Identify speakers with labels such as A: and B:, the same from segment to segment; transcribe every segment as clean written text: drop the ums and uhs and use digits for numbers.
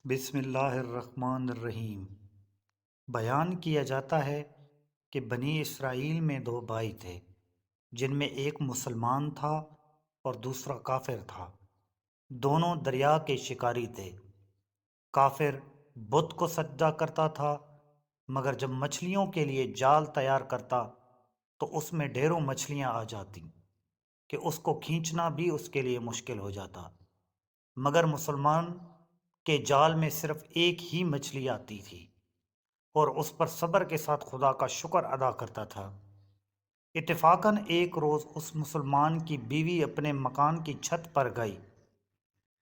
A: بسم اللہ الرحمن الرحیم۔ بیان کیا جاتا ہے کہ بنی اسرائیل میں دو بھائی تھے، جن میں ایک مسلمان تھا اور دوسرا کافر تھا۔ دونوں دریا کے شکاری تھے۔ کافر بت کو سجدہ کرتا تھا، مگر جب مچھلیوں کے لیے جال تیار کرتا تو اس میں ڈھیروں مچھلیاں آ جاتی کہ اس کو کھینچنا بھی اس کے لیے مشکل ہو جاتا، مگر مسلمان کے جال میں صرف ایک ہی مچھلی آتی تھی اور اس پر صبر کے ساتھ خدا کا شکر ادا کرتا تھا۔ اتفاقاً ایک روز اس مسلمان کی بیوی اپنے مکان کی چھت پر گئی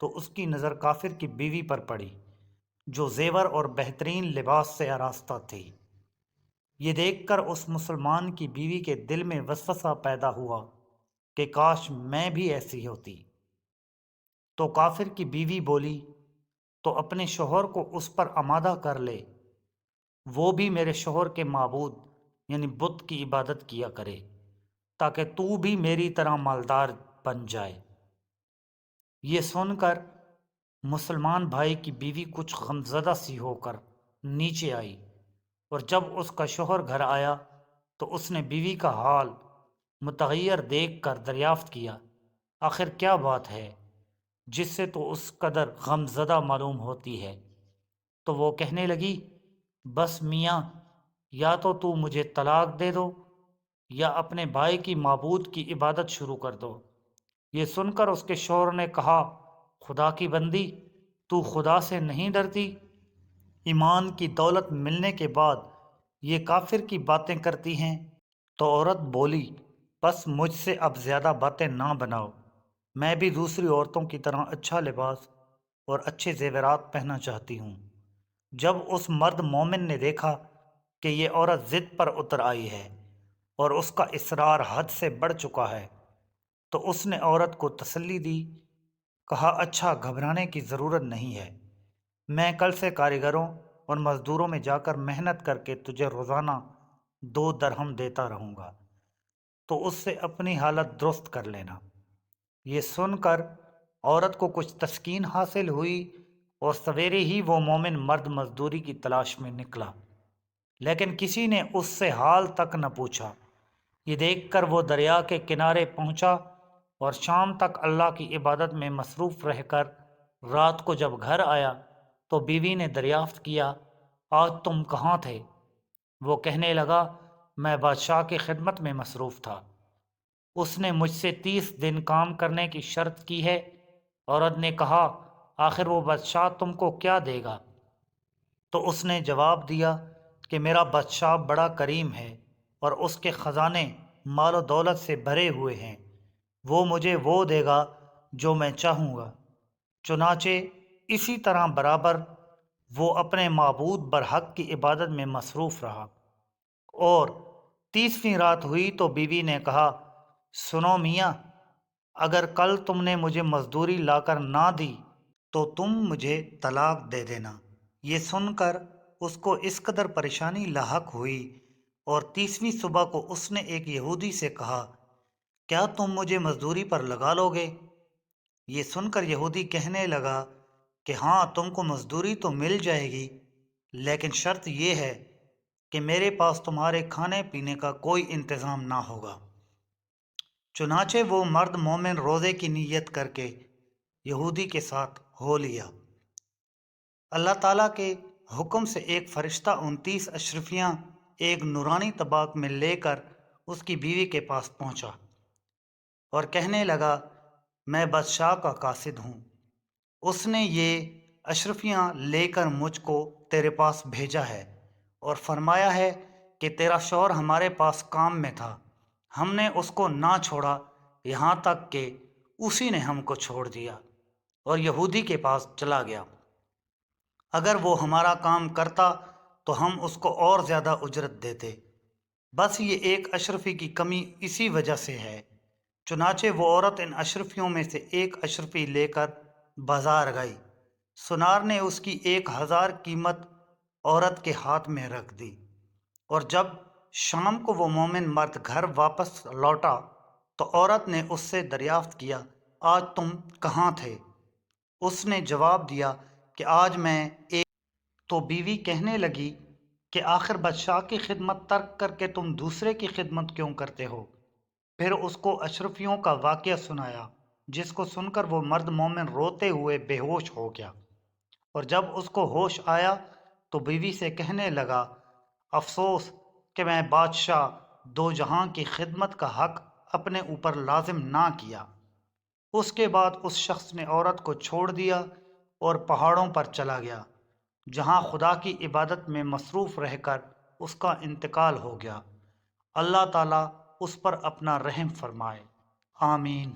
A: تو اس کی نظر کافر کی بیوی پر پڑی، جو زیور اور بہترین لباس سے آراستہ تھی۔ یہ دیکھ کر اس مسلمان کی بیوی کے دل میں وسوسہ پیدا ہوا کہ کاش میں بھی ایسی ہوتی۔ تو کافر کی بیوی بولی، تو اپنے شوہر کو اس پر آمادہ کر لے، وہ بھی میرے شوہر کے معبود یعنی بت کی عبادت کیا کرے، تاکہ تو بھی میری طرح مالدار بن جائے۔ یہ سن کر مسلمان بھائی کی بیوی کچھ غمزدہ سی ہو کر نیچے آئی، اور جب اس کا شوہر گھر آیا تو اس نے بیوی کا حال متغیر دیکھ کر دریافت کیا، آخر کیا بات ہے جس سے تو اس قدر غمزدہ معلوم ہوتی ہے؟ تو وہ کہنے لگی، بس میاں، یا تو مجھے طلاق دے دو یا اپنے بھائی کی معبود کی عبادت شروع کر دو۔ یہ سن کر اس کے شوہر نے کہا، خدا کی بندی، تو خدا سے نہیں ڈرتی؟ ایمان کی دولت ملنے کے بعد یہ کافر کی باتیں کرتی ہیں۔ تو عورت بولی، بس مجھ سے اب زیادہ باتیں نہ بناؤ، میں بھی دوسری عورتوں کی طرح اچھا لباس اور اچھے زیورات پہننا چاہتی ہوں۔ جب اس مرد مومن نے دیکھا کہ یہ عورت ضد پر اتر آئی ہے اور اس کا اصرار حد سے بڑھ چکا ہے، تو اس نے عورت کو تسلی دی، کہا، اچھا، گھبرانے کی ضرورت نہیں ہے، میں کل سے کاریگروں اور مزدوروں میں جا کر محنت کر کے تجھے روزانہ 2 درہم دیتا رہوں گا، تو اس سے اپنی حالت درست کر لینا۔ یہ سن کر عورت کو کچھ تسکین حاصل ہوئی اور سویرے ہی وہ مومن مرد مزدوری کی تلاش میں نکلا، لیکن کسی نے اس سے حال تک نہ پوچھا۔ یہ دیکھ کر وہ دریا کے کنارے پہنچا اور شام تک اللہ کی عبادت میں مصروف رہ کر رات کو جب گھر آیا تو بیوی نے دریافت کیا، آج تم کہاں تھے؟ وہ کہنے لگا، میں بادشاہ کی خدمت میں مصروف تھا، اس نے مجھ سے 30 دن کام کرنے کی شرط کی ہے۔ عورت نے کہا، آخر وہ بادشاہ تم کو کیا دے گا؟ تو اس نے جواب دیا کہ میرا بادشاہ بڑا کریم ہے اور اس کے خزانے مال و دولت سے بھرے ہوئے ہیں، وہ مجھے وہ دے گا جو میں چاہوں گا۔ چنانچہ اسی طرح برابر وہ اپنے معبود برحق کی عبادت میں مصروف رہا۔ اور 30ویں رات ہوئی تو بیوی نے کہا، سنو میاں، اگر کل تم نے مجھے مزدوری لا کر نہ دی تو تم مجھے طلاق دے دینا۔ یہ سن کر اس کو اس قدر پریشانی لاحق ہوئی، اور 30ویں صبح کو اس نے ایک یہودی سے کہا، کیا تم مجھے مزدوری پر لگا لو گے؟ یہ سن کر یہودی کہنے لگا کہ ہاں، تم کو مزدوری تو مل جائے گی، لیکن شرط یہ ہے کہ میرے پاس تمہارے کھانے پینے کا کوئی انتظام نہ ہوگا۔ چنانچہ وہ مرد مومن روزے کی نیت کر کے یہودی کے ساتھ ہو لیا۔ اللہ تعالیٰ کے حکم سے ایک فرشتہ 29 اشرفیاں ایک نورانی طباق میں لے کر اس کی بیوی کے پاس پہنچا اور کہنے لگا، میں بادشاہ کا قاصد ہوں، اس نے یہ اشرفیاں لے کر مجھ کو تیرے پاس بھیجا ہے اور فرمایا ہے کہ تیرا شوہر ہمارے پاس کام میں تھا، ہم نے اس کو نہ چھوڑا یہاں تک کہ اسی نے ہم کو چھوڑ دیا اور یہودی کے پاس چلا گیا۔ اگر وہ ہمارا کام کرتا تو ہم اس کو اور زیادہ اجرت دیتے، بس یہ ایک اشرفی کی کمی اسی وجہ سے ہے۔ چنانچہ وہ عورت ان اشرفیوں میں سے ایک اشرفی لے کر بازار گئی۔ سنار نے اس کی 1000 قیمت عورت کے ہاتھ میں رکھ دی، اور جب شام کو وہ مومن مرد گھر واپس لوٹا تو عورت نے اس سے دریافت کیا، آج تم کہاں تھے؟ اس نے جواب دیا کہ آج میں ایک تو بیوی کہنے لگی کہ آخر بادشاہ کی خدمت ترک کر کے تم دوسرے کی خدمت کیوں کرتے ہو؟ پھر اس کو اشرفیوں کا واقعہ سنایا، جس کو سن کر وہ مرد مومن روتے ہوئے بے ہوش ہو گیا، اور جب اس کو ہوش آیا تو بیوی سے کہنے لگا، افسوس کہ میں بادشاہ دو جہاں کی خدمت کا حق اپنے اوپر لازم نہ کیا۔ اس کے بعد اس شخص نے عورت کو چھوڑ دیا اور پہاڑوں پر چلا گیا، جہاں خدا کی عبادت میں مصروف رہ کر اس کا انتقال ہو گیا۔ اللہ تعالیٰ اس پر اپنا رحم فرمائے، آمین۔